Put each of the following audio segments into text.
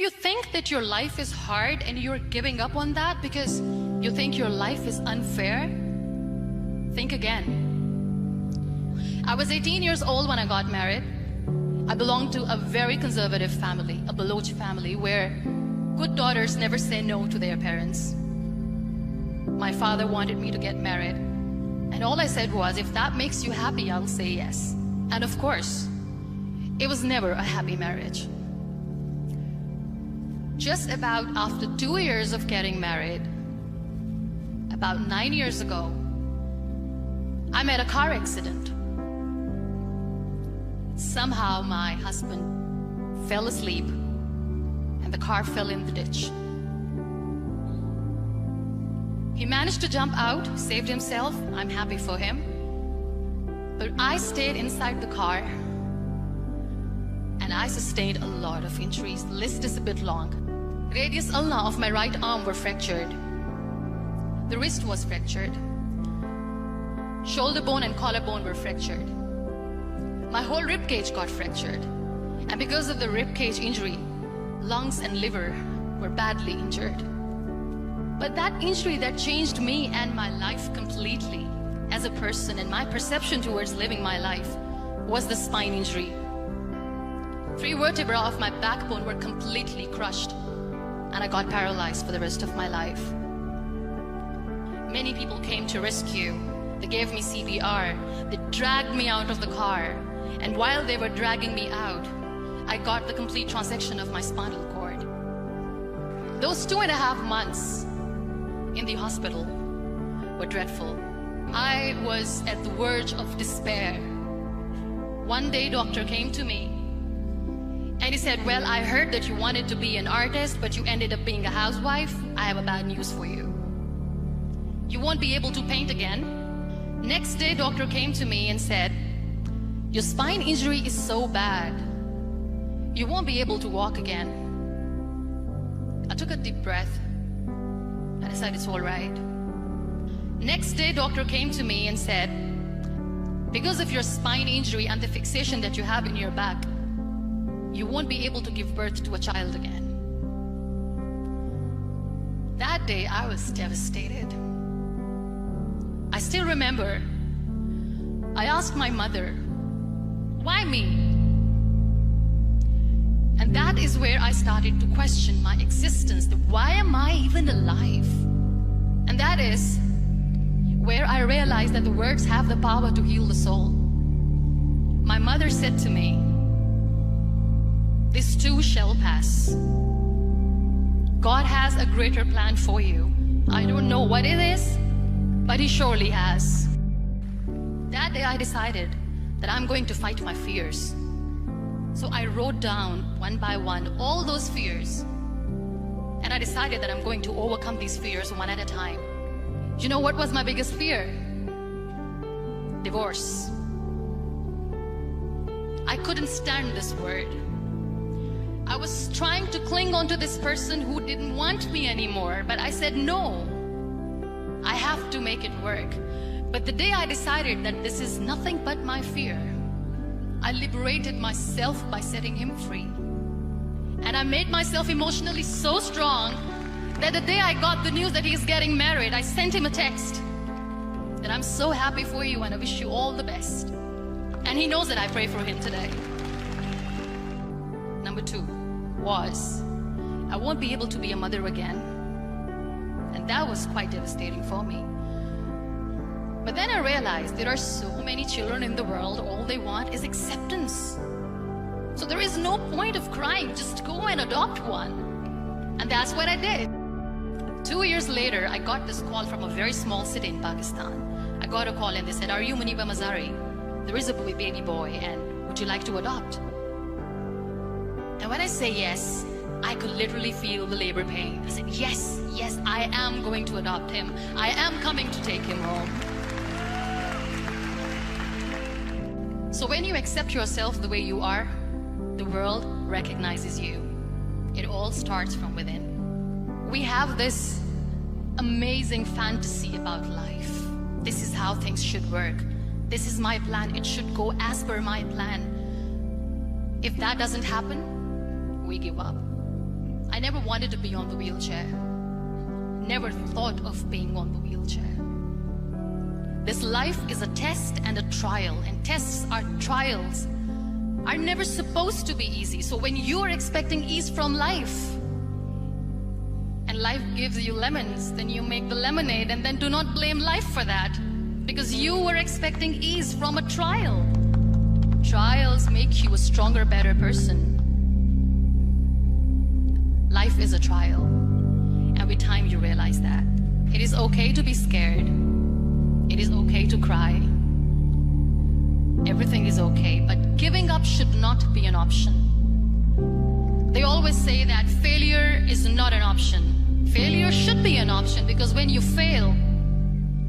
If you think that your life is hard and you're giving up on that because you think your life is unfair, think again. I was 18 years old when I got married. I belonged to a very conservative family, a Baloch family, where good daughters never say no to their parents. My father wanted me to get married, and all I said was, if that makes you happy, I'll say yes. And of course, it was never a happy marriage. Just about after 2 years of getting married, about 9 years ago, I met a car accident. Somehow my husband fell asleep and the car fell in the ditch. He managed to jump out, saved himself. I'm happy for him. But I stayed inside the car and I sustained a lot of injuries. The list is a bit long. Radius ulna of my right arm were fractured. The wrist was fractured. Shoulder bone and collarbone were fractured. My whole rib cage got fractured. And because of the rib cage injury, lungs and liver were badly injured. But that injury that changed me and my life completely as a person and my perception towards living my life was the spine injury. 3 vertebrae of my backbone were completely crushed and I got paralyzed for the rest of my life. Many people came to rescue. They gave me CPR. They dragged me out of the car. And while they were dragging me out, I got the complete transection of my spinal cord. Those 2.5 months in the hospital were dreadful. I was at the verge of despair. One day, doctor came to me and he said, well, I heard that you wanted to be an artist, but you ended up being a housewife. I have a bad news for you. You won't be able to paint again. Next day, doctor came to me and said, your spine injury is so bad, you won't be able to walk again. I took a deep breath. I decided it's all right. Next day, doctor came to me and said, because of your spine injury and the fixation that you have in your back, you won't be able to give birth to a child again. That day, I was devastated. I still remember, I asked my mother, why me? And that is where I started to question my existence. Why am I even alive? And that is where I realized that the words have the power to heal the soul. My mother said to me, this too shall pass. God has a greater plan for you. I don't know what it is, but He surely has. That day I decided that I'm going to fight my fears. So I wrote down one by one all those fears. And I decided that I'm going to overcome these fears one at a time. You know what was my biggest fear? Divorce. I couldn't stand this word. I was trying to cling on to this person who didn't want me anymore, but I said no. I have to make it work. But the day I decided that this is nothing but my fear, I liberated myself by setting him free. And I made myself emotionally so strong that the day I got the news that he's getting married, I sent him a text that I'm so happy for you and I wish you all the best. And he knows that I pray for him today. Number 2 was, I won't be able to be a mother again. And that was quite devastating for me. But then I realized there are so many children in the world, all they want is acceptance. So there is no point of crying, just go and adopt one. And that's what I did. 2 years later, I got this call from a very small city in Pakistan. I got a call and they said, are you Muniba Mazari? There is a baby boy and would you like to adopt? And when I say yes, I could literally feel the labor pain. I said, yes, yes, I am going to adopt him. I am coming to take him home. So when you accept yourself the way you are, the world recognizes you. It all starts from within. We have this amazing fantasy about life. This is how things should work. This is my plan. It should go as per my plan. If that doesn't happen, we give up. I never wanted to be on the wheelchair. Never thought of being on the wheelchair. This life is a test and a trial, and tests are trials are never supposed to be easy. So when you are expecting ease from life, and life gives you lemons, then you make the lemonade, and then do not blame life for that, because you were expecting ease from a trial. Trials make you a stronger, better person. Life is a trial, and with time you realize that. It is okay to be scared. It is okay to cry. Everything is okay, but giving up should not be an option. They always say that failure is not an option. Failure should be an option, because when you fail,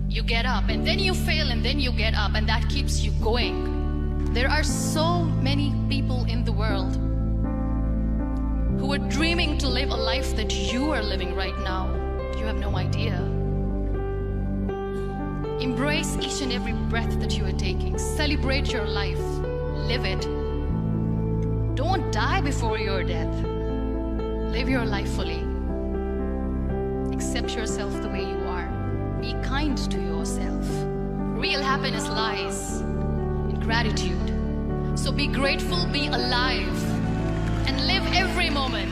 you get up, and then you fail, and then you get up, and that keeps you going. There are so many people in the world who are dreaming to live a life that you are living right now. You have no idea. Embrace each and every breath that you are taking. Celebrate your life. Live it. Don't die before your death. Live your life fully. Accept yourself the way you are. Be kind to yourself. Real happiness lies in gratitude. So be grateful, be alive, and live every moment.